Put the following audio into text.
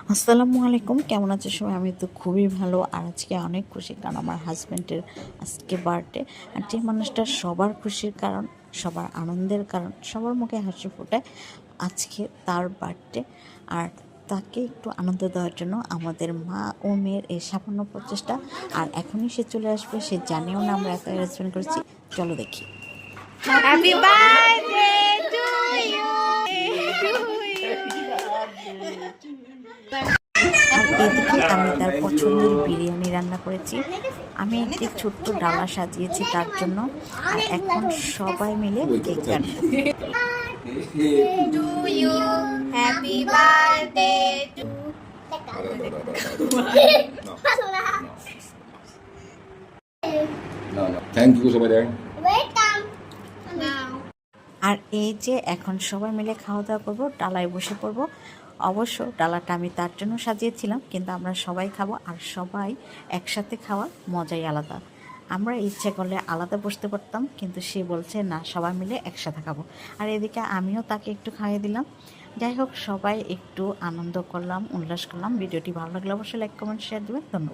আসসালামু আলাইকুম, কেমন আছে সবাই? আমি তো খুবই ভালো। আর আজকে অনেক খুশি, কারণ আমার হাজব্যান্ডের আজকে বার্থডে। আর যে মানুষটা সবার খুশির কারণ, সবার আনন্দের কারণ, সবার মুখে হাসি ফোটায়, আজকে তার বার্থডে। আর তাকে একটু আনন্দ দেওয়ার জন্য আমাদের মা ও মেয়ের এই সামান্য প্রচেষ্টা। আর এখনই সে চলে আসবে, সে জানেও না আমরা এত অ্যারেঞ্জমেন্ট করেছি। চলো দেখি। Happy birthday to you. আর এদিকে আমি তার পছন্দের বিরিয়ানি রান্না করেছি। আমি একটি ছোট্ট ডালা সাজিয়েছি তার জন্য। আর এখন সবাই মিলে কেক কাটবো। To you happy birthday to. No, no. Thank you over there. আর এই যে এখন সবাই মিলে খাওয়া দাওয়া করবো, ডালায় বসে পড়বো। অবশ্য ডালাটা আমি তার জন্য সাজিয়েছিলাম, কিন্তু আমরা সবাই খাবো। আর সবাই একসাথে খাওয়ার মজাই আলাদা। আমরা ইচ্ছে করলে আলাদা বসতে পারতাম, কিন্তু সে বলছে না, সবাই মিলে একসাথে খাবো। আর এদিকে আমিও তাকে একটু খাইয়ে দিলাম। যাই হোক, সবাই একটু আনন্দ করলাম, উল্লাস করলাম। ভিডিওটি ভালো লাগলে অবশ্যই লাইক কমেন্ট শেয়ার দেবেন। ধন্যবাদ।